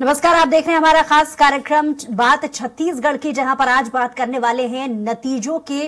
नमस्कार, आप देख रहे हैं हमारा खास कार्यक्रम बात छत्तीसगढ़ की, जहां पर आज बात करने वाले हैं नतीजों के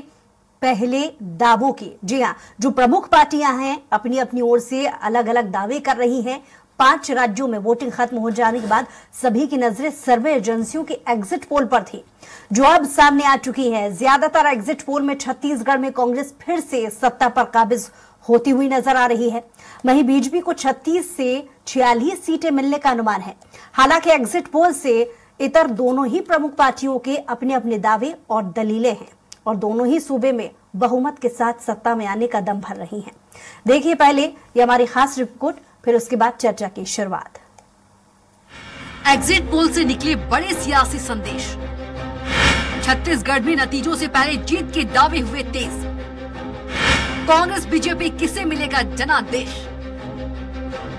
पहले दावों की। जी हां, जो प्रमुख पार्टियां हैं अपनी अपनी ओर से अलग अलग दावे कर रही हैं। 5 राज्यों में वोटिंग खत्म हो जाने के बाद सभी की नजरें सर्वे एजेंसियों के एग्जिट पोल पर थी, जो अब सामने आ चुकी है। ज्यादातर एग्जिट पोल में छत्तीसगढ़ में कांग्रेस फिर से सत्ता पर काबिज होती हुई नजर आ रही है। वहीं बीजेपी को 36 से 46 सीटें मिलने का अनुमान है। हालांकि एग्जिट पोल से इतर दोनों ही प्रमुख पार्टियों के अपने अपने दावे और दलीलें हैं और दोनों ही सूबे में बहुमत के साथ सत्ता में आने का दम भर रही हैं। देखिए पहले ये हमारी खास रिपोर्ट, फिर उसके बाद चर्चा की शुरुआत। एग्जिट पोल से निकले बड़े सियासी संदेश। छत्तीसगढ़ में नतीजों से पहले जीत के दावे हुए तेज। कांग्रेस बीजेपी किसे मिलेगा जनादेश।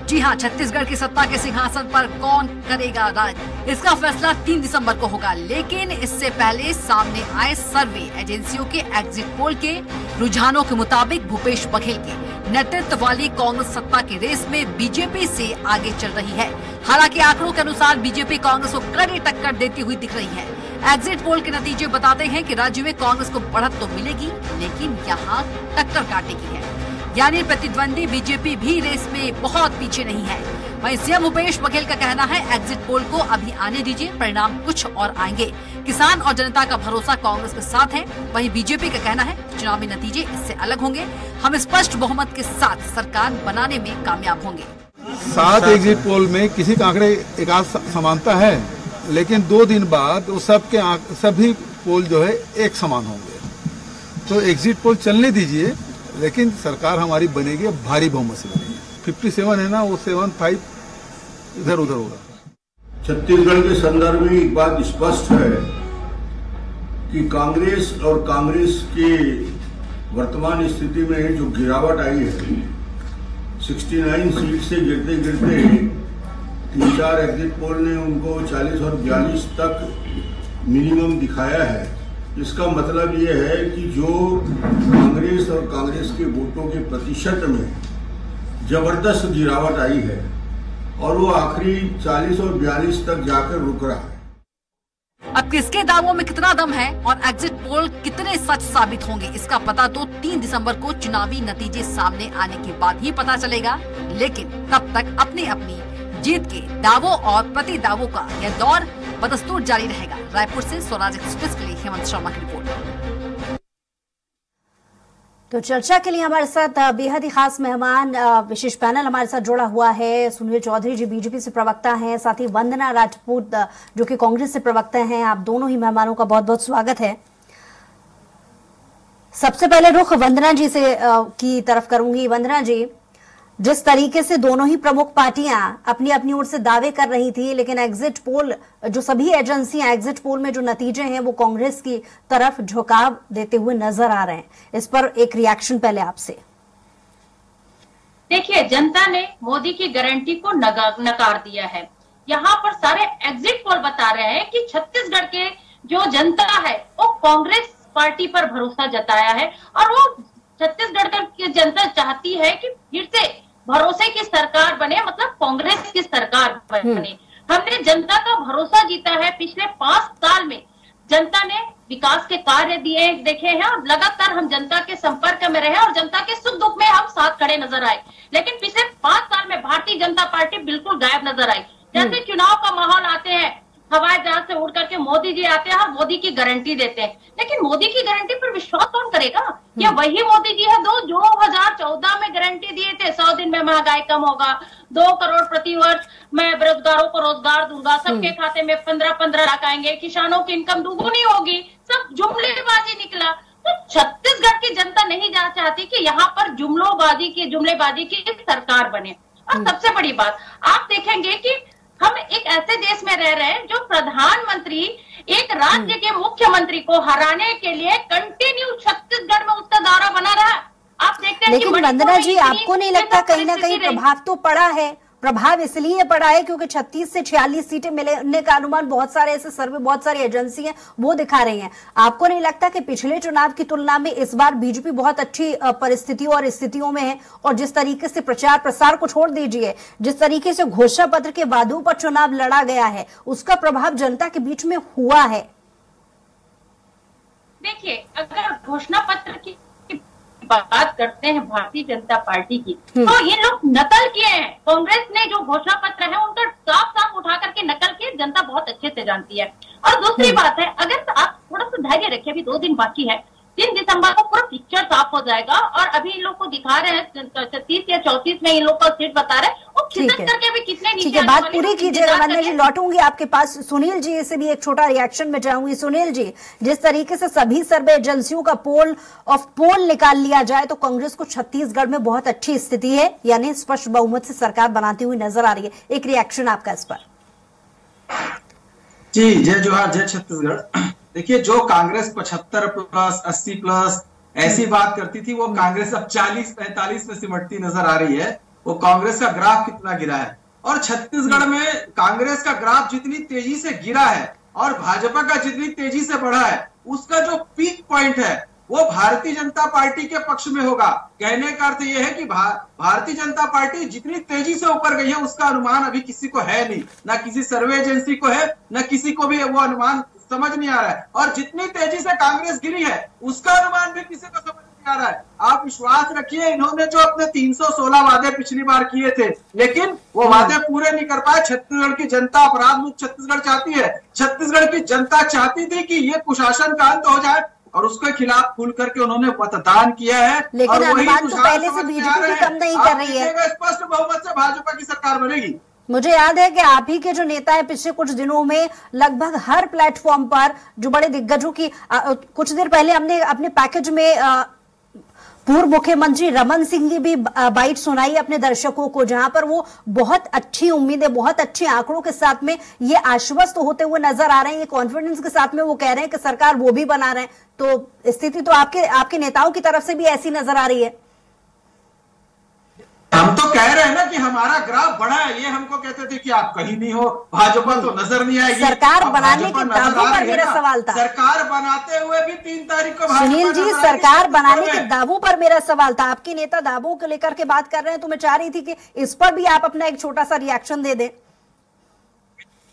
जी हां, छत्तीसगढ़ की सत्ता के सिंहासन पर कौन करेगा राज, इसका फैसला 3 दिसंबर को होगा। लेकिन इससे पहले सामने आए सर्वे एजेंसियों के एग्जिट पोल के रुझानों के मुताबिक भूपेश बघेल के नेतृत्व वाली कांग्रेस सत्ता की रेस में बीजेपी से आगे चल रही है। हालांकि आंकड़ों के अनुसार बीजेपी कांग्रेस को कड़ी टक्कर देती हुई दिख रही है। एग्जिट पोल के नतीजे बताते हैं कि राज्य में कांग्रेस को बढ़त तो मिलेगी, लेकिन यहाँ टक्कर काटेगी है, यानी प्रतिद्वंदी बीजेपी भी रेस में बहुत पीछे नहीं है। वहीं सीएम भूपेश बघेल का कहना है एग्जिट पोल को अभी आने दीजिए, परिणाम कुछ और आएंगे। किसान और जनता का भरोसा कांग्रेस के साथ है। वहीं बीजेपी का कहना है चुनावी नतीजे इससे अलग होंगे, हम स्पष्ट बहुमत के साथ सरकार बनाने में कामयाब होंगे। 7 एग्जिट पोल में किसी का आंकड़े एक आध समानता है, लेकिन 2 दिन बाद वो सभी पोल जो है एक समान होंगे। तो एग्जिट पोल चलने दीजिए, लेकिन सरकार हमारी बनेगी, भारी बहुमत से बनेगी। 57 है ना, वो 75 इधर उधर होगा। छत्तीसगढ़ के संदर्भ में एक बात स्पष्ट है कि कांग्रेस और कांग्रेस की वर्तमान स्थिति में जो गिरावट आई है, 69 सीट से गिरते गिरते 3-4 एग्जिट पोल ने उनको 40 और 42 तक मिनिमम दिखाया है। इसका मतलब ये है कि जो कांग्रेस और कांग्रेस के वोटों के प्रतिशत में जबरदस्त गिरावट आई है और वो आखिरी 40 और 42 तक जाकर रुक रहा है। अब किसके दावों में कितना दम है और एग्जिट पोल कितने सच साबित होंगे, इसका पता तो 3 दिसंबर को चुनावी नतीजे सामने आने के बाद ही पता चलेगा। लेकिन तब तक अपनी अपनी जीत के दावों और प्रति दावों का यह दौर बदस्तूर जारी रहेगा। रायपुर से स्वराज एक्सप्रेस के लिए हेमंत शर्मा की रिपोर्ट। तो चर्चा के लिए हमारे साथ बेहद ही खास मेहमान, विशेष पैनल हमारे साथ जुड़ा हुआ है। सुनील चौधरी जी बीजेपी से प्रवक्ता हैं, साथ ही वंदना राजपूत जो कि कांग्रेस से प्रवक्ता हैं। आप दोनों ही मेहमानों का बहुत बहुत स्वागत है। सबसे पहले रुख वंदना जी से की तरफ करूंगी। वंदना जी, जिस तरीके से दोनों ही प्रमुख पार्टियां अपनी अपनी ओर से दावे कर रही थी, लेकिन एग्जिट पोल, जो सभी एजेंसियां एग्जिट पोल में जो नतीजे हैं वो कांग्रेस की तरफ झुकाव देते हुए नजर आ रहे हैं, इस पर एक रिएक्शन पहले आपसे। देखिए, जनता ने मोदी की गारंटी को नकार दिया है। यहाँ पर सारे एग्जिट पोल बता रहे हैं कि छत्तीसगढ़ के जो जनता है वो कांग्रेस पार्टी पर भरोसा जताया है और वो छत्तीसगढ़ की जनता चाहती है कि फिर से भरोसे की सरकार बने, मतलब कांग्रेस की सरकार बने। हमने जनता का भरोसा जीता है। पिछले 5 साल में जनता ने विकास के कार्य दिए देखे हैं और लगातार हम जनता के संपर्क में रहे और जनता के सुख दुख में हम साथ खड़े नजर आए। लेकिन पिछले 5 साल में भारतीय जनता पार्टी बिल्कुल गायब नजर आई। जैसे चुनाव का माहौल आते हैं, हवाई जहाज से उड़ करके मोदी जी आते हैं और मोदी की गारंटी देते हैं, लेकिन मोदी की गारंटी पर विश्वास कौन करेगा? या वही मोदी जी है जो 2014 में गारंटी दिए थे 100 दिन में महंगाई कम होगा, 2 करोड़ प्रति वर्ष मैं बेरोजगारों को रोजगार दूंगा, सबके खाते में 15-15 लाख आएंगे, किसानों की इनकम दुगुनी होगी। सब जुमलेबाजी निकला। तो छत्तीसगढ़ की जनता नहीं चाहती कि यहाँ पर जुमलेबाजी की सरकार बने। और सबसे बड़ी बात आप देखेंगे कि हम एक ऐसे देश में रह रहे हैं जो प्रधानमंत्री एक राज्य के मुख्यमंत्री को हराने के लिए कंटिन्यू छत्तीसगढ़ में उसका दौरा बना रहा है। आप देखते हैं। लेकिन वंदना जी, आपको नहीं लगता कहीं ना कहीं प्रभाव तो पड़ा है? प्रभाव इसलिए पड़ा है क्योंकि 36 से 46 सीटें मिलने का अनुमान बहुत सारे ऐसे सर्वे, बहुत सारी एजेंसी हैं वो दिखा रही हैं। आपको नहीं लगता कि पिछले चुनाव की तुलना में इस बार बीजेपी बहुत अच्छी परिस्थितियों और स्थितियों में है, और जिस तरीके से प्रचार प्रसार को छोड़ दीजिए, जिस तरीके से घोषणा पत्र के वादों पर चुनाव लड़ा गया है, उसका प्रभाव जनता के बीच में हुआ है? देखिए, अगर घोषणा पत्र की बात करते हैं भारतीय जनता पार्टी की, तो ये लोग नकल किए हैं। कांग्रेस ने जो घोषणा पत्र है उनका साफ साफ उठा करके नकल किए, जनता बहुत अच्छे से जानती है। और दूसरी बात है, अगर आप थोड़ा सा धैर्य रखिए, अभी 2 दिन बाकी है, 3 दिसंबर को पूरा पिक्चर साफ हो जाएगा। और अभी इन लोग को दिखा रहे हैं 36 या 34 में इन लोग का सीट बता रहे हैं, वो खिसक करके अभी कितने नीचे। ठीक है, बात पूरी कीजिएगा वंदना जी, लौटूंगी आपके पास। सुनील जी से भी एक छोटा रिएक्शन में चाहूंगी। सुनील जी, जिस तरीके से सभी सर्वे एजेंसियों का पोल निकाल लिया जाए तो कांग्रेस को छत्तीसगढ़ में बहुत अच्छी स्थिति है, यानी स्पष्ट बहुमत से सरकार बनाती हुई नजर आ रही है। एक रिएक्शन आपका इस पर। जी, जय जोहार, जय छत्तीसगढ़। देखिए, जो कांग्रेस 75 प्लस 80 प्लस ऐसी बात करती थी, वो कांग्रेस अब 40-45 में सिमटती नजर आ रही है। वो कांग्रेस का ग्राफ कितना गिरा है, और छत्तीसगढ़ में कांग्रेस का ग्राफ जितनी तेजी से गिरा है और भाजपा का जितनी तेजी से बढ़ा है, उसका जो पीक पॉइंट है वो भारतीय जनता पार्टी के पक्ष में होगा। कहने का अर्थ यह है कि भारतीय जनता पार्टी जितनी तेजी से ऊपर गई है उसका अनुमान अभी किसी को है नहीं, ना किसी सर्वे एजेंसी को है, ना किसी को भी वो अनुमान समझ नहीं आ रहा है। और जितनी तेजी से कांग्रेस गिरी है उसका अनुमान भी किसी को समझ नहीं आ रहा है। आप विश्वास रखिए, इन्होंने जो अपने 316 वादे पिछली बार किए थे, लेकिन वो वादे पूरे नहीं कर पाए। छत्तीसगढ़ की जनता अपराध मुक्त छत्तीसगढ़ चाहती है। छत्तीसगढ़ की जनता चाहती थी कि ये कुशासन का अंत हो जाए, और उसके खिलाफ खुल करके उन्होंने मतदान किया है। लेकिन अनुमान तो पहले से बीजेपी भी कम नहीं कर रही है। स्पष्ट बहुमत से भाजपा की सरकार बनेगी। मुझे याद है कि आप ही के जो नेता है पिछले कुछ दिनों में लगभग हर प्लेटफॉर्म पर जो बड़े दिग्गजों की कुछ देर पहले हमने अपने पैकेज में पूर्व मुख्यमंत्री रमन सिंह की भी बाइट सुनाई अपने दर्शकों को, जहां पर वो बहुत अच्छी उम्मीदें, बहुत अच्छे आंकड़ों के साथ में ये आश्वस्त होते हुए नजर आ रहे हैं। ये कॉन्फिडेंस के साथ में वो कह रहे हैं कि सरकार वो भी बना रहे हैं। तो स्थिति तो आपके नेताओं की तरफ से भी ऐसी नजर आ रही है। हम तो कह रहे हैं ना कि हमारा ग्राफ बढ़ा है, ये हमको कहते थे कि आप कहीं नहीं हो, भाजपा तो नजर नहीं आएगी। सरकार बनाने के दावों पर मेरा सवाल था। सरकार बनाते हुए भी 3 तारीख को सुनील जी, सरकार बनाने के दावों पर मेरा सवाल था। आपके नेता दावों को लेकर के बात कर रहे हैं, तो मैं चाह रही थी कि इस पर भी आप अपना एक छोटा सा रिएक्शन दे दें।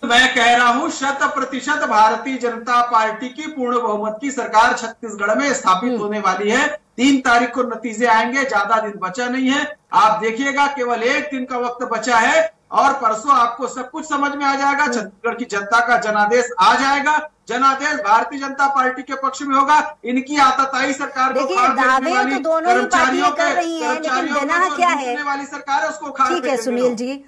मैं कह रहा हूं 100% भारतीय जनता पार्टी की पूर्ण बहुमत की सरकार छत्तीसगढ़ में स्थापित होने वाली है। 3 तारीख को नतीजे आएंगे, ज्यादा दिन बचा नहीं है। आप देखिएगा, केवल 1 दिन का वक्त बचा है और परसों आपको सब कुछ समझ में आ जाएगा। छत्तीसगढ़ की जनता का जनादेश आ जाएगा। जनादेश भारतीय जनता पार्टी के पक्ष में होगा। इनकी आताताई सरकार को देखिए, दावे तो दोनों ही पार्टियां कर रही हैं, लेकिन बिना क्या है वाली सरकार है उसको खाल ठीक है सुनील जी,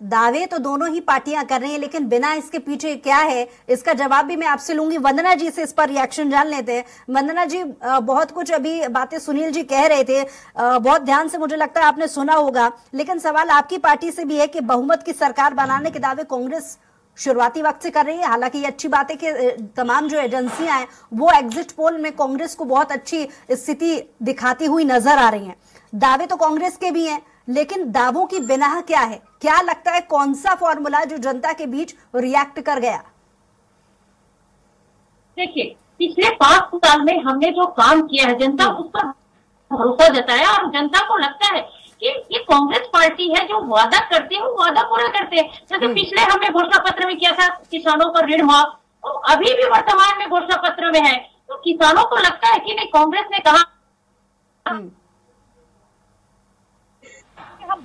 दावे तो दोनों ही पार्टियां कर रही हैं, लेकिन बिना इसके पीछे क्या है इसका जवाब भी मैं आपसे लूंगी। वंदना जी से इस पर रिएक्शन जान लेते हैं। वंदना जी, बहुत कुछ अभी बातें सुनील जी कह रहे थे, बहुत ध्यान से मुझे लगता है आपने सुना होगा, लेकिन सवाल आपकी पार्टी से भी है कि बहुमत की सरकार बनाने के दावे कांग्रेस शुरुआती वक्त से कर रही है। हालांकि ये अच्छी बात है कि तमाम जो एजेंसियां हैं वो एग्जिट पोल में कांग्रेस को बहुत अच्छी स्थिति दिखाती हुई नजर आ रही हैं। दावे तो कांग्रेस के भी हैं, लेकिन दावों की बिना क्या है? क्या लगता है कौन सा फॉर्मूला जो जनता के बीच रिएक्ट कर गया? देखिए, पिछले 5 साल में हमने जो काम किया है, जनता उस पर भरोसा जताया, और जनता को लगता है कि ये कांग्रेस पार्टी है जो वादा करती है वो वादा पूरा करते हैं। जैसे पिछले हमने घोषणा पत्र में किया था किसानों का ऋण माफ, तो अभी भी वर्तमान में घोषणा पत्र में है। तो किसानों को लगता है कि नहीं, कांग्रेस ने कहा हम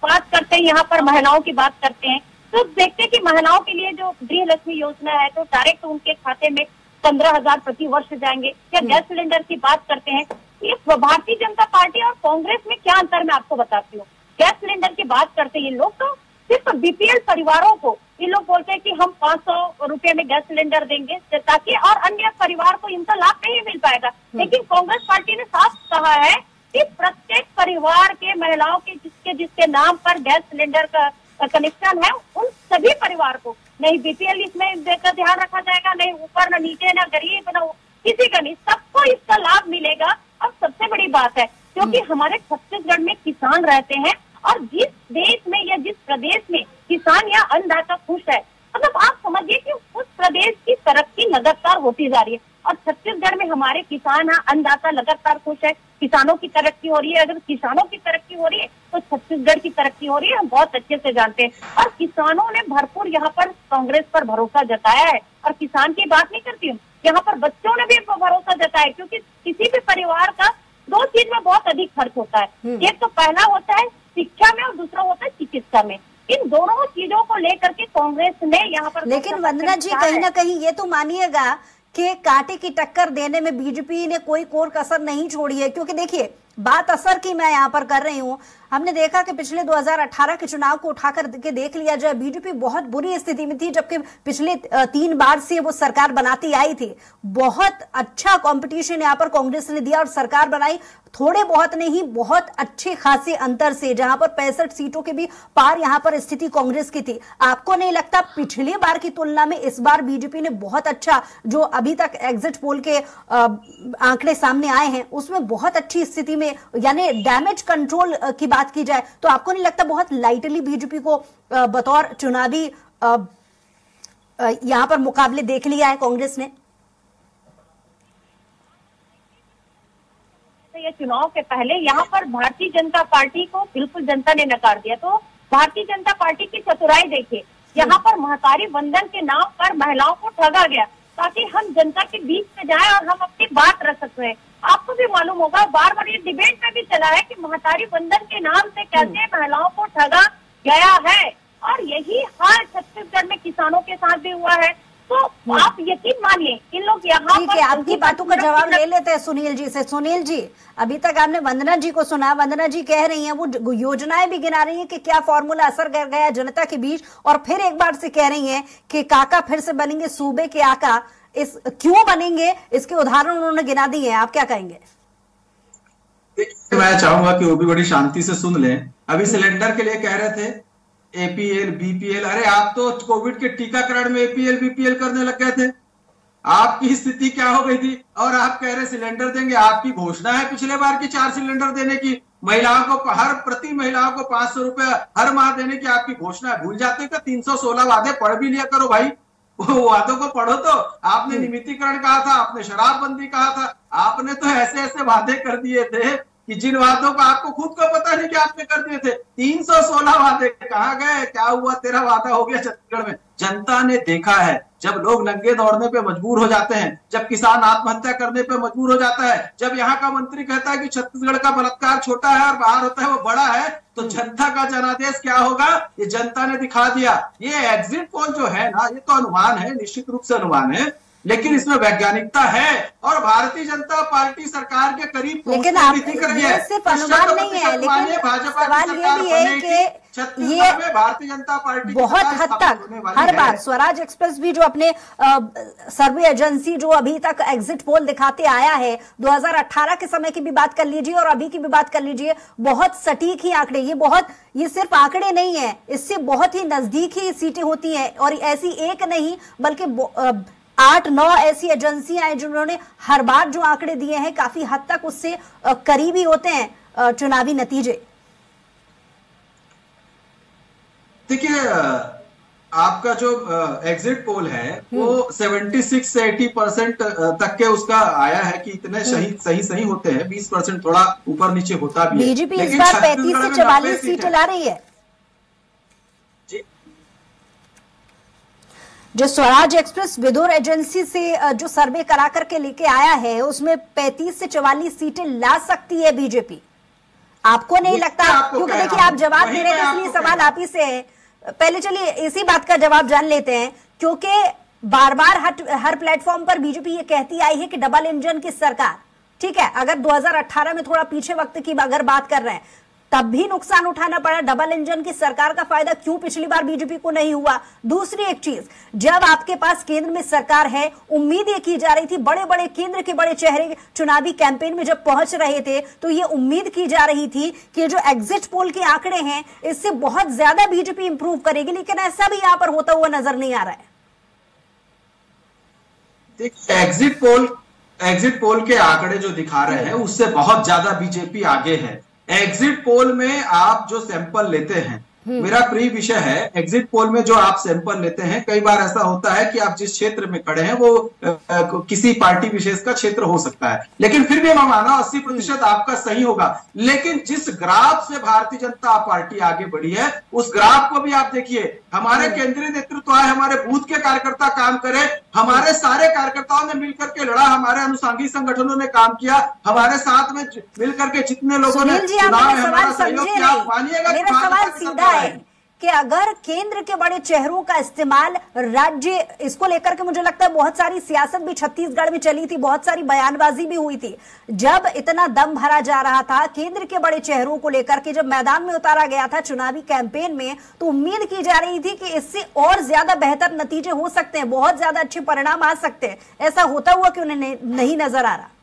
बात करते हैं, यहाँ पर महिलाओं की बात करते हैं, तो देखते हैं कि महिलाओं के लिए जो गृह लक्ष्मी योजना है तो डायरेक्ट उनके खाते में 15,000 प्रति वर्ष जाएंगे। या गैस सिलेंडर की बात करते हैं, ये भारतीय जनता पार्टी और कांग्रेस में क्या अंतर मैं आपको बताती हूँ। गैस सिलेंडर की बात करते हैं, ये लोग तो सिर्फ बीपीएल परिवारों को ये लोग बोलते हैं कि हम 500 रुपए में गैस सिलेंडर देंगे ताकि, और अन्य परिवार को इनका लाभ नहीं मिल पाएगा। लेकिन कांग्रेस पार्टी ने साफ कहा है कि प्रत्येक परिवार के महिलाओं के जिसके नाम पर गैस सिलेंडर का कनेक्शन है, उन सभी परिवार को, नहीं बीपीएल इसमें देकर ध्यान रखा जाएगा, नहीं ऊपर न नीचे, न गरीब न किसी का नहीं, सबको इसका लाभ मिलेगा। और सबसे बड़ी बात है, क्योंकि हमारे छत्तीसगढ़ में किसान रहते हैं, और जिस देश में या जिस प्रदेश में किसान या अन्नदाता खुश है। मतलब आप समझिए कि उस प्रदेश की तरक्की लगातार होती जा रही है और छत्तीसगढ़ में हमारे किसान अन्नदाता लगातार खुश है, किसानों की तरक्की हो रही है। अगर किसानों की तरक्की हो रही है तो छत्तीसगढ़ की तरक्की हो रही है, हम बहुत अच्छे से जानते हैं। और किसानों ने भरपूर यहाँ पर कांग्रेस पर भरोसा जताया है। और किसान की बात नहीं करती हूँ, यहाँ पर बच्चों ने भी भरोसा जताया, क्योंकि किसी भी परिवार का दो चीज में बहुत अधिक खर्च होता है। एक तो पहला होता है शिक्षा में और दूसरा होता है चिकित्सा में। इन दोनों चीजों को लेकर के कांग्रेस ने यहाँ पर, लेकिन वंदना जी कहीं ना कहीं ये तो मानिएगा कि कांटे की टक्कर देने में बीजेपी ने कोई कोर कसर नहीं छोड़ी है। क्योंकि देखिए, बात असर की मैं यहाँ पर कर रही हूँ, हमने देखा कि पिछले 2018 के चुनाव को उठाकर के देख लिया जाए, बीजेपी बहुत बुरी स्थिति में थी, जबकि पिछले 3 बार से वो सरकार बनाती आई थी। बहुत अच्छा कंपटीशन यहाँ पर कांग्रेस ने दिया और सरकार बनाई, थोड़े बहुत नहीं, बहुत अच्छे खासे अंतर से, जहां पर 65 सीटों के भी पार यहाँ पर स्थिति कांग्रेस की थी। आपको नहीं लगता पिछली बार की तुलना में इस बार बीजेपी ने बहुत अच्छा, जो अभी तक एग्जिट पोल के आंकड़े सामने आए हैं उसमें बहुत अच्छी स्थिति में, यानी डैमेज कंट्रोल की बात की जाए तो आपको नहीं लगता बहुत लाइटली बीजेपी को बतौर चुनावी यहां पर मुकाबले देख लिया है कांग्रेस ने? ये चुनाव के पहले यहाँ पर भारतीय जनता पार्टी को बिल्कुल जनता ने नकार दिया। तो भारतीय जनता पार्टी की चतुराई देखिए, यहाँ पर महतारी वंदन के नाम पर महिलाओं को ठगा गया ताकि हम जनता के बीच में जाए और हम अपनी बात रख सकते हैं। आपको भी मालूम होगा, बार बार ये डिबेट में भी चला है कि महतारी वंदन के नाम से कैसे महिलाओं को ठगा गया है, और यही हाल छत्तीसगढ़ में किसानों के साथ भी हुआ है। तो आप यकीन मानिए इन लोग यहाँ पर, आपकी बातों का जवाब ले लेते हैं सुनील जी से। सुनील जी, अभी तक आपने वंदना जी को सुना, वंदना जी कह रही हैं, वो योजनाएं भी गिना रही हैं कि क्या फॉर्मूला असर कर गया जनता के बीच, और फिर एक बार से कह रही हैं कि काका फिर से बनेंगे सूबे के आका। इस क्यों बनेंगे, इसके उदाहरण उन्होंने गिना दिए हैं, आप क्या कहेंगे? मैं चाहूंगा कि वो भी बड़ी शांति से सुन लें। अभी सिलेंडर के लिए कह रहे थे एपीएल बीपीएल, अरे आप तो कोविड के टीकाकरण में एपीएल बीपीएल करने लग गए थे, आपकी स्थिति क्या हो गई थी? और आप कह रहे सिलेंडर देंगे। आपकी घोषणा है पिछले बार की 4 सिलेंडर देने की, महिलाओं को प्रति महिलाओं को 500 रुपया हर माह देने की आपकी घोषणा है। भूल जाते का 316 वादे पढ़ भी लिया करो भाई, वो वादों को पढ़ो। तो आपने नियमितीकरण कहा था, आपने शराबबंदी कहा था, आपने तो ऐसे ऐसे वादे कर दिए थे कि जिन वादों को आपको खुद को पता नहीं कि आपने कर दिए थे। 316 वादे कहाँ गए? क्या हुआ? तेरा वादा हो गया छत्तीसगढ़ में। जनता ने देखा है, जब लोग नंगे दौड़ने पे मजबूर हो जाते हैं, जब किसान आत्महत्या करने पे मजबूर हो जाता है, जब यहाँ का मंत्री कहता है कि छत्तीसगढ़ का बलात्कार छोटा है और बाहर होता है वो बड़ा है, तो जनता का जनादेश क्या होगा ये जनता ने दिखा दिया। ये एग्जिट पोल जो है ना, ये तो अनुमान है, निश्चित रूप से अनुमान है, लेकिन इसमें वैज्ञानिकता है और भारतीय जनता पार्टी सरकार के करीब लेकिन आप ये सिर्फ अनुमान नहीं है, लेकिन भाजपा सवाल ये भी है कि ये भारतीय जनता पार्टी बहुत हद तक हर बार स्वराज एक्सप्रेस भी जो अपने सर्वे एजेंसी जो अभी तक एग्जिट पोल दिखाते आया है, 2018 के समय की भी बात कर लीजिए और अभी की भी बात कर लीजिए, बहुत सटीक ही आंकड़े, ये सिर्फ आंकड़े नहीं है, इससे बहुत ही नजदीक ही सीटें होती हैं। और ऐसी एक नहीं बल्कि 8-9 ऐसी एजेंसियां हैं जिन्होंने हर बार जो आंकड़े दिए हैं काफी हद तक उससे करीबी होते हैं चुनावी नतीजे। देखिए, आपका जो एग्जिट पोल है वो 76 से 80% तक के उसका आया है कि इतने सही होते हैं, 20% थोड़ा ऊपर नीचे होता भी है। बीजेपी इस बार 35 से 44 सीटें ला रही है। जो स्वराज एक्सप्रेस विदुर एजेंसी से जो सर्वे करा करके लेके आया है उसमें 35 से 44 सीटें ला सकती है बीजेपी। आपको नहीं लगता? क्योंकि देखिए आप जवाब दे रहे हैं, इसलिए सवाल आप ही से है। पहले चलिए इसी बात का जवाब जान लेते हैं, क्योंकि बार बार हर प्लेटफॉर्म पर बीजेपी ये कहती आई है कि डबल इंजन की सरकार, ठीक है, अगर 2018 में थोड़ा पीछे वक्त की अगर बात कर रहे हैं तब भी नुकसान उठाना पड़ा, डबल इंजन की सरकार का फायदा क्यों पिछली बार बीजेपी को नहीं हुआ? दूसरी एक चीज, जब आपके पास केंद्र में सरकार है, उम्मीद ये की जा रही थी, बड़े बड़े केंद्र के बड़े चेहरे चुनावी कैंपेन में जब पहुंच रहे थे तो ये उम्मीद की जा रही थी कि जो एग्जिट पोल के आंकड़े हैं इससे बहुत ज्यादा बीजेपी इंप्रूव करेगी, लेकिन ऐसा भी यहां पर होता हुआ नजर नहीं आ रहा है। एग्जिट पोल के आंकड़े जो दिखा रहे हैं उससे बहुत ज्यादा बीजेपी आगे है। एग्जिट पोल में आप जो सैंपल लेते हैं मेरा प्रिय विषय है। एग्जिट पोल में जो आप सैंपल लेते हैं, कई बार ऐसा होता है कि आप जिस क्षेत्र में खड़े हैं वो किसी पार्टी विशेष का क्षेत्र हो सकता है, लेकिन फिर भी मैं माना 80% आपका सही होगा। लेकिन जिस ग्राफ से भारतीय जनता पार्टी आगे बढ़ी है, उस ग्राफ को भी आप देखिए। हमारे केंद्रीय नेतृत्व आए, हमारे बूथ के कार्यकर्ता काम करे, हमारे सारे कार्यकर्ताओं ने मिलकर के लड़ा, हमारे अनुषंगी संगठनों ने काम किया, हमारे साथ में मिलकर के जितने लोगों ने चुनाव में हमारा सहयोग किया। आप मानिएगा मेरा सवाल सीधा है कि अगर केंद्र के बड़े चेहरों का इस्तेमाल राज्य, इसको लेकर के मुझे लगता है बहुत सारी सियासत भी छत्तीसगढ़ में चली थी, बहुत सारी बयानबाजी भी हुई थी। जब इतना दम भरा जा रहा था केंद्र के बड़े चेहरों को लेकर के, जब मैदान में उतारा गया था चुनावी कैंपेन में, तो उम्मीद की जा रही थी कि इससे और ज्यादा बेहतर नतीजे हो सकते हैं, बहुत ज्यादा अच्छे परिणाम आ सकते हैं। ऐसा होता हुआ क्यों नहीं नजर आ रहा है?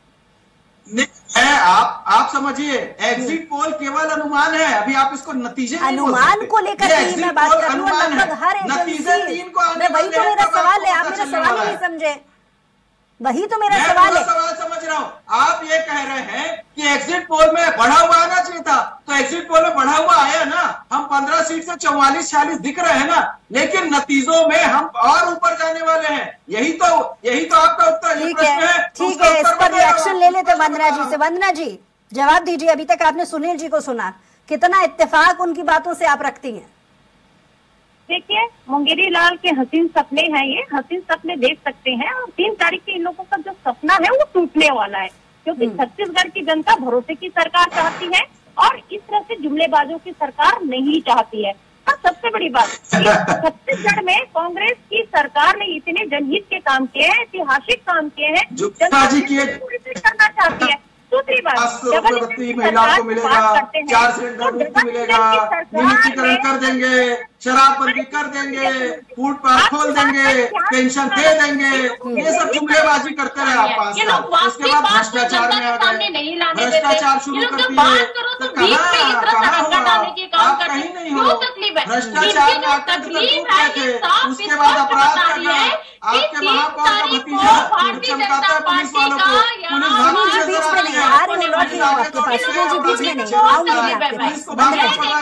आप समझिए, एग्जिट पोल केवल अनुमान है, अभी आप इसको नतीजे अनुमान को लेकर ही मैं बात कर रही हूँ। लगभग हर एजेंसी, वही तो मेरा सवाल है, आप मेरा सवाल ही नहीं समझे। वही तो मेरा सवाल है। सवाल समझ रहा हूँ। आप ये कह रहे हैं कि एग्जिट पोल में बढ़ा हुआ आना चाहिए था, तो एग्जिट पोल में बढ़ा हुआ आया ना। हम 15 सीट से 44-46 दिख रहे हैं ना, लेकिन नतीजों में हम और ऊपर जाने वाले हैं। यही तो आपका उत्तर। ठीक है, इस पर रिएक्शन ले लेते वंदना जी से। वंदना जी जवाब दीजिए। अभी तक आपने सुनील जी को सुना, कितना इत्तेफाक उनकी बातों से आप रखती हैं? देखिए, मुंगेरी लाल के हसीन सपने हैं, ये हसीन सपने देख सकते हैं, और 3 तारीख के इन लोगों का जो सपना है वो टूटने वाला है, क्योंकि छत्तीसगढ़ की जनता भरोसे की सरकार चाहती है और इस तरह से जुमलेबाजों की सरकार नहीं चाहती है। और सबसे बड़ी बात, छत्तीसगढ़ में कांग्रेस की सरकार ने इतने जनहित के काम किए हैं, ऐतिहासिक काम किए हैं, जनता करना चाहती है। दूसरी बात, महिलाओं को मिलेगा, 4 सिलेंडर मुफ्त मिलेगा, निजीकरण कर देंगे, शराबबंदी कर देंगे, फुटपाथ खोल देंगे, पेंशन दे देंगे। ये सब जुमलेबाजी करते रहे आप 5 साल। उसके बाद भ्रष्टाचार में आ गए, भ्रष्टाचार शुरू कर दिए। तो कहाँ हुआ? आप कहीं नहीं हो। भ्रष्टाचार में आकर थे, उसके बाद अपराध करना। आपके महापौर का भतीजा चमकाता है पुलिस वालों को, पुलिस बीच में नहीं आ रही है, लौट रही हूँ आपके पास। सुनील जी बीच में नहीं आऊंगी मैं आपके पास।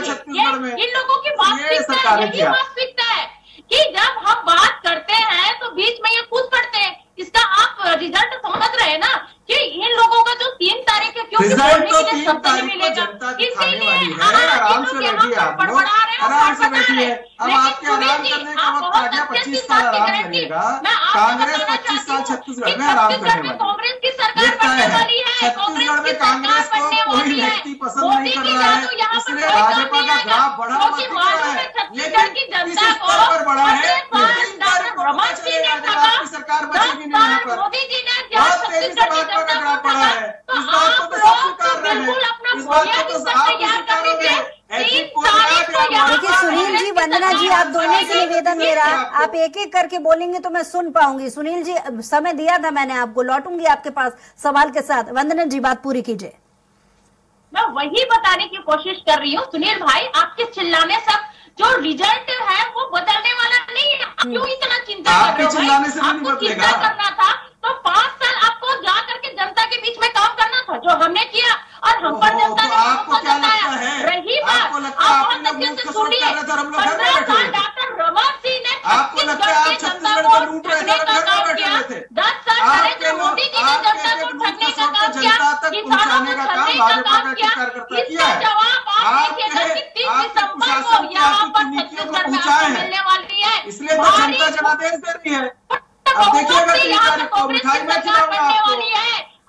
छत्तीसगढ़ में इन लोगों की वास्तविकता है कि जब हम बात करते हैं तो बीच में ये कूद पड़ते हैं। इसका आप रिजल्ट समझ रहे हैं ना कि इन लोगों का जो 3 तारीख है, क्योंकि रिजल्ट तो 3 तारीख को जनता दिखाने वाली है। आराम से बैठिए आप लोग, आराम से बैठिए। अब आपके आराम करने का वक्त आ गया। 25 साल आराम करेगा कांग्रेस, 25 साल छत्तीसगढ़ में आराम करने वाली। कांग्रेस की सरकार बनने वाली है। छत्तीसगढ़ में कांग्रेस को कोई व्यक्ति पसंद नहीं कर रहा है, इसलिए भाजपा का ग्राफ बढ़ा हुआ दिख रहा है। लेकिन इस स्तर पर बढ़ा है, 3 तारीख को पता चलेगा जब आपकी सरकार बचेगी नहीं। यहाँ पर बहुत तेजी से भाजपा का ग्राफ बढ़ा है। इस बात को तो सब स्वीकार रहे हैं, इस बात को तो आप स्वीकार हो गए। देखिए सुनील जी, वंदना जी, आप दोनों से निवेदन मेरा, आप एक एक करके बोलेंगे तो मैं सुन पाऊंगी। सुनील जी, समय दिया था मैंने आपको, लौटूंगी आपके पास सवाल के साथ। वंदना जी बात पूरी कीजिए। मैं वही बताने की कोशिश कर रही हूँ सुनील भाई, आपके चिल्लाने से जो रिजल्ट है वो बदलने वाला नहीं है। आप क्यों इतना चिंता कर रहे हो भाई? आपको चिंता करना था तो 5 साल आपको जा करके जनता के बीच में काम करना था, जो हमने किया, और हम पर जनता ने आपको जताया। रही बात, आप बहुत अच्छे से सुनिए, 15 साल डॉक्टर रमन सिंह ने छत्तीसगढ़ की जनता को ठगने का काम किया। 10 साल नरेंद्र मोदी जी ने जनता को ठगने का काम किया, किसानों को ठगने का काम किया। इसका जवाब आप देखिएगा कि 30 दिसंबर को यहाँ पर छत्तीसगढ़ में आपको मिलने वाली है। इसलिए तो जनता जनादेश दे रही है। अब देखिएगा 3 तारीख को मिठाई में खिलाऊंगा आपको।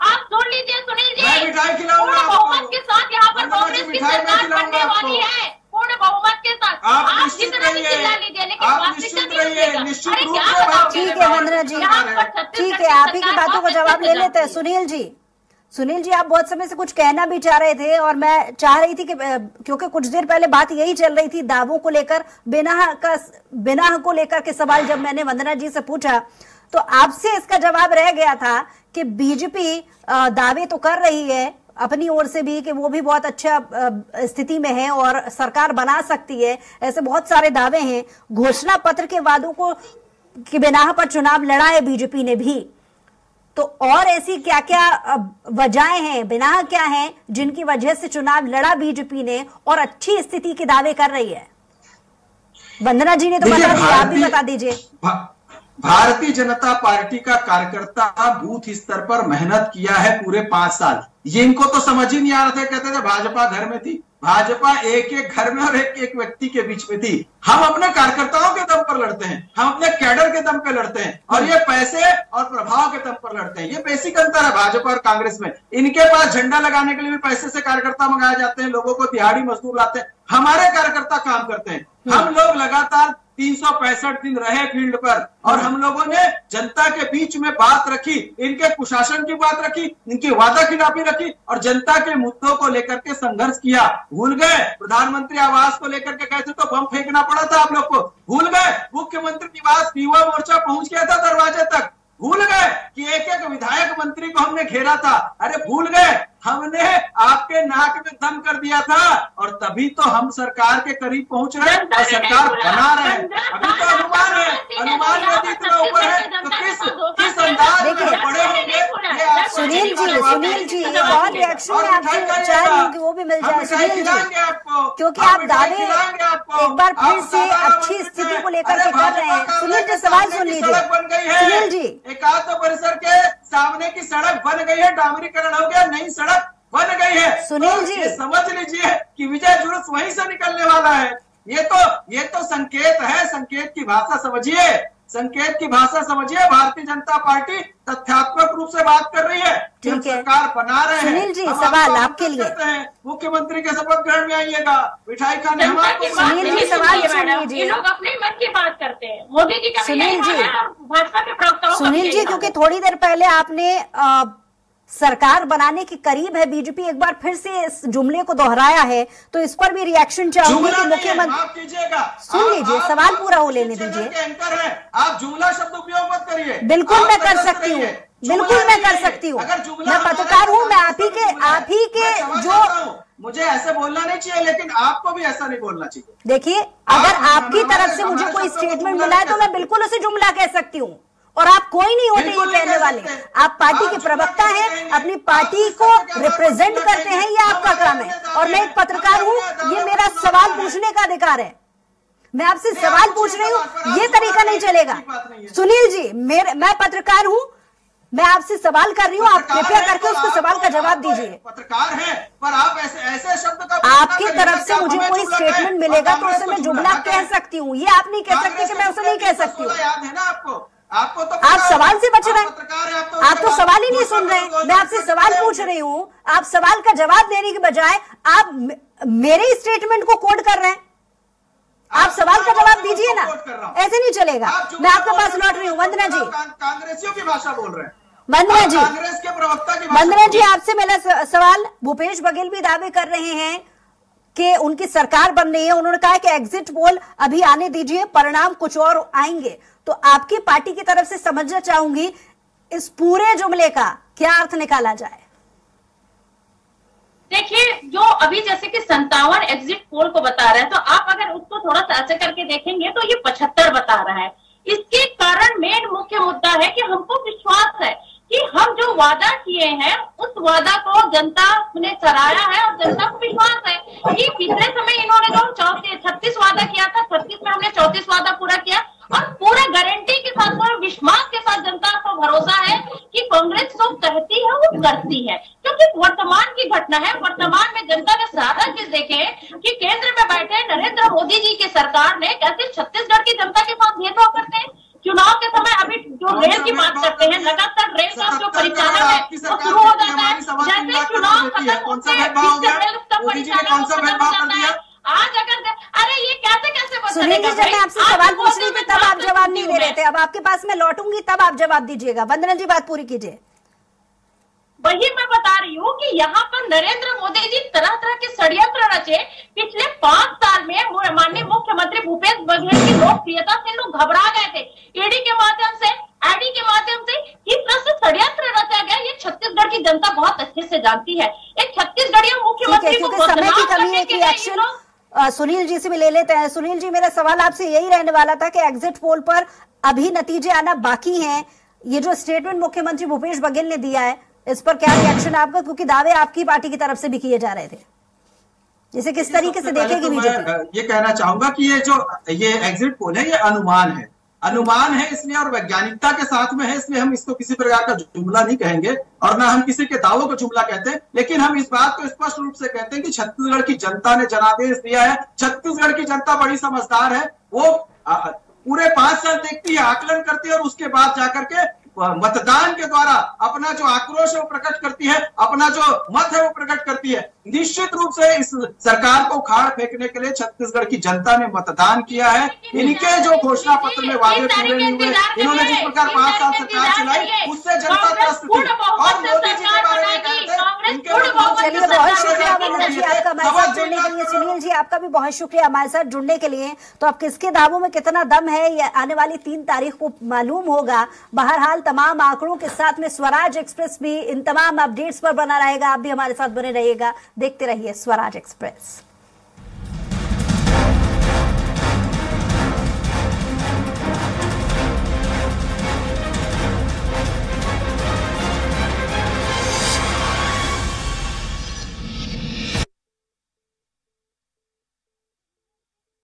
आप सुन लीजिए सुनील जी, मैं मिठाई खिलाऊंगा आपको। बहुमत के साथ यहाँ पर कांग्रेस की सरकार बनने वाली है, पूर्ण बहुमत के साथ। आप निश्चित रहिए, आप निश्चित रहिए, निश्चित रूप से। ठीक है वंदना जी, ठीक है, आप ही की बातों का जवाब ले लेते हैं। सुनील जी, आप बहुत समय से कुछ कहना भी चाह रहे थे, और मैं चाह रही थी कि क्योंकि कुछ देर पहले बात यही चल रही थी दावों को लेकर, बिनाह को लेकर के सवाल जब मैंने वंदना जी से पूछा तो आपसे इसका जवाब रह गया था कि बीजेपी दावे तो कर रही है अपनी ओर से भी कि वो भी बहुत अच्छा स्थिति में है और सरकार बना सकती है, ऐसे बहुत सारे दावे हैं। घोषणा पत्र के वादों को की बिनाह पर चुनाव लड़ा है बीजेपी ने भी, तो और ऐसी क्या क्या वजहें हैं, बिनाह क्या हैं जिनकी वजह से चुनाव लड़ा बीजेपी ने और अच्छी स्थिति के दावे कर रही है? वंदना जी ने तो बता दिया, आप भी बता दीजिए। भारतीय जनता पार्टी का कार्यकर्ता बूथ स्तर पर मेहनत किया है पूरे 5 साल। ये इनको तो समझ ही नहीं आ रहा था, कहते थे भाजपा घर में थी। भाजपा एक एक घर में और एक एक व्यक्ति के बीच में थी। हम अपने कार्यकर्ताओं के दम पर लड़ते हैं, हम अपने कैडर के दम पे लड़ते हैं, और ये पैसे और प्रभाव के दम पर लड़ते हैं। ये बेसिक अंतर है भाजपा और कांग्रेस में। इनके पास झंडा लगाने के लिए भी पैसे से कार्यकर्ता मंगाए जाते हैं, लोगों को दिहाड़ी मजदूर लाते हैं। हमारे कार्यकर्ता काम करते हैं। हम लोग लगातार 365 दिन रहे फील्ड पर, और हम लोगों ने जनता के बीच में बात रखी, इनके कुशासन की बात रखी, इनकी वादा खिलाफी रखी, और जनता के मुद्दों को लेकर के संघर्ष किया। भूल गए प्रधानमंत्री आवास को लेकर के कहते तो बम फेंकना पड़ा था आप लोग को। भूल गए मुख्यमंत्री निवास युवा मोर्चा पहुंच गया था दरवाजे तक। भूल गए कि एक एक विधायक मंत्री को हमने घेरा था। अरे भूल गए हमने आपके नाक में दम कर दिया था, और तभी तो हम सरकार के करीब पहुंच रहे हैं और सरकार बना रहे हैं। अभी तो अनुमान है, अनुमान यदि इतना ऊपर है तो किस अंदाज में बड़े होंगे। सुनील जी एक और रिएक्शन है आपसे चाह रही हूँ कि वो भी मिल जाए सुनील जी, क्योंकि आप दावे एक बार फिर से अच्छी स्थिति को लेकर के कर रहे हैं। सुनील जी सवाल सुन लीजिए। सुनील जी, एकात्म परिसर के सामने की सड़क बन गई है, डामरीकरण हो गया, नई सड़क बन गई है। सुनील जी समझ लीजिए कि विजय जुलूस वहीं से निकलने वाला है। ये तो संकेत है, संकेत की भाषा समझिए, संकेत की भाषा समझिए। भारतीय जनता पार्टी तथ्यात्मक रूप से बात कर रही है, ठीक है, सरकार बना रहे हैं। सुनील जी सवाल आपके लिए, मुख्यमंत्री के शपथ ग्रहण में आइएगा, मिठाई खाने हम आपको। सुनील जी सवाल सुन लीजिए। ये लोग अपने मन की बात करते हैं, मोदी जी का सुनील जी, भाजपा के प्रवक्ताओं। सुनील जी, क्योंकि थोड़ी देर पहले आपने सरकार बनाने के करीब है बीजेपी, एक बार फिर से इस जुमले को दोहराया है, तो इस पर भी रिएक्शन चाहूंगी कि मुख्यमंत्री। सुन लीजिए, सवाल पूरा हो लेने दीजिए। आप जुमला शब्द उपयोग मत करिए। बिल्कुल मैं कर सकती हूँ, बिल्कुल मैं कर सकती हूँ, मैं पत्रकार हूँ, मैं आप ही के जो मुझे ऐसे बोलना नहीं चाहिए, लेकिन आपको भी ऐसा नहीं बोलना चाहिए। देखिए, अगर आपकी तरफ से मुझे कोई स्टेटमेंट मिला है तो मैं बिल्कुल उसे जुमला कह सकती हूँ, और आप कोई नहीं होते ये कहने वाले। आप पार्टी के प्रवक्ता हैं, अपनी पार्टी को रिप्रेजेंट करते हैं, ये आपका काम है, और मैं एक पत्रकार हूँ, ये मेरा सवाल पूछने का अधिकार है। मैं आपसे सवाल पूछ रही हूँ, ये तरीका नहीं चलेगा। सुनील जी, मैं पत्रकार हूँ, मैं आपसे सवाल कर रही हूँ, आप कृपया करके उसके सवाल का जवाब दीजिए। पत्रकार है, पर आप ऐसे शब्द का आपकी तरफ से मुझे कोई स्टेटमेंट मिलेगा तो उसे मैं जुमला कह सकती हूँ, ये आप नहीं कह सकते कि मैं उसे नहीं कह सकती हूँ। याद है ना आपको तो आप सवाल से बच रहे हैं, आप तो सवाल ही नहीं सुन रहे हैं। मैं आपसे सवाल पूछ रही हूँ, आप सवाल का जवाब देने के बजाय आप मेरे स्टेटमेंट को कोट कर रहे हैं। आप सवाल का जवाब दीजिए ना, ऐसे नहीं चलेगा। मैं आपके पास लौट रही हूँ। वंदना जी, कांग्रेसियों की भाषा बोल रहे हैं। वंदना जी, कांग्रेस के प्रवक्ता की वंदना जी, आपसे मेरा सवाल, भूपेश बघेल भी दावे कर रहे हैं कि उनकी सरकार बन रही है। उन्होंने कहा कि एग्जिट पोल अभी आने दीजिए, परिणाम कुछ और आएंगे। तो आपकी पार्टी की तरफ से समझना चाहूंगी, इस पूरे जुमले का क्या अर्थ निकाला जाए? देखिए, जो अभी जैसे कि 57 एग्जिट पोल को बता रहा है, तो आप अगर उसको थोड़ा सा ऐसे करके देखेंगे तो ये 75 बता रहा है। इसके कारण मेन मुख्य मुद्दा है कि हमको विश्वास है कि हम जो वादा किए हैं उस वादा को जनता ने सराहा है, और जनता को विश्वास है कि पिछले समय इन्होंने जो 36 वादा किया था, 36 में हमने 34 वादा पूरा किया, और पूरा गारंटी के साथ, पूरा विश्वास के साथ जनता को भरोसा है कि कांग्रेस जो कहती है वो करती है। क्योंकि वर्तमान की घटना है, वर्तमान में जनता ने सारा चीज देखे कि केंद्र में बैठे नरेंद्र मोदी जी की सरकार ने कैसे छत्तीसगढ़ की जनता के साथ भेदभाव करते हैं। चुनाव के समय अभी जो रेल की बात करते हैं, लगातार रेल का जो परिचालन है वो शुरू हो जाता है, जैसे चुनाव खत्म होते हैं रेल का परिचालन जाता है। आज अगर अरे ये कैसे सुनील जी, जब मैं आपसे सवाल पूछ रही थी तब आप जवाब नहीं दे रहे थे, अब आपके पास मैं लौटूंगी तब आप जवाब दीजिएगा। वंदना जी, बात पूरी कीजिए। वही मैं बता रही हूँ कि यहाँ पर नरेंद्र मोदी जी तरह तरह के षड्यंत्र रचे। पिछले 5 साल में माननीय मुख्यमंत्री भूपेश बघेल की लोकप्रियता से लोग घबरा गए थे। ईडी के माध्यम से, आईडी के माध्यम से किस तरह से षड्यंत्र रचा गया, ये छत्तीसगढ़ की जनता बहुत अच्छे से जानती है। एक छत्तीसगढ़ी मुख्यमंत्री को समय की कमी है कि एक्शन सुनील जी से भी ले लेते हैं। सुनील जी, मेरा सवाल आपसे यही रहने वाला था कि एग्जिट पोल पर अभी नतीजे आना बाकी हैं। ये जो स्टेटमेंट मुख्यमंत्री भूपेश बघेल ने दिया है, इस पर क्या रिएक्शन आपका, क्योंकि दावे आपकी पार्टी की तरफ से भी किए जा रहे थे? जैसे किस तरीके से देखेगी बीजेपी? ये कहना चाहूंगा कि ये एग्जिट पोल है, ये अनुमान है इसलिए, और वैज्ञानिकता के साथ में है, इसलिए हम इसको किसी प्रकार का जुमला नहीं कहेंगे और ना हम किसी के दावों को जुमला कहते हैं। लेकिन हम इस बात को स्पष्ट रूप से कहते हैं कि छत्तीसगढ़ की जनता ने जनादेश दिया है। छत्तीसगढ़ की जनता बड़ी समझदार है, वो पूरे 5 साल देखती है, आकलन करती है और उसके बाद जाकर के मतदान के द्वारा अपना जो आक्रोश है वो प्रकट करती है, अपना जो मत है वो प्रकट करती है। निश्चित रूप से इस सरकार को उखाड़ फेंकने के लिए छत्तीसगढ़ की जनता ने मतदान किया है। इनके जो घोषणा पत्र में वादे पूरे नहीं हुए, इन्होंने जिस प्रकार 5 साल सरकार चलाई उससे जनता त्रस्त थी। और मोदी जी के बारे में कहते चलिए, बहुत शुक्रिया मनोज जी आपका हमारे साथ जुड़ने के लिए। सुनील जी आपका भी बहुत शुक्रिया हमारे साथ जुड़ने के लिए। तो अब किसके दावों में कितना दम है ये आने वाली 3 तारीख को मालूम होगा। बहरहाल तमाम आंकड़ों के साथ में स्वराज एक्सप्रेस भी इन तमाम अपडेट्स पर बना रहेगा। आप भी हमारे साथ बने रहिएगा, देखते रहिए स्वराज एक्सप्रेस।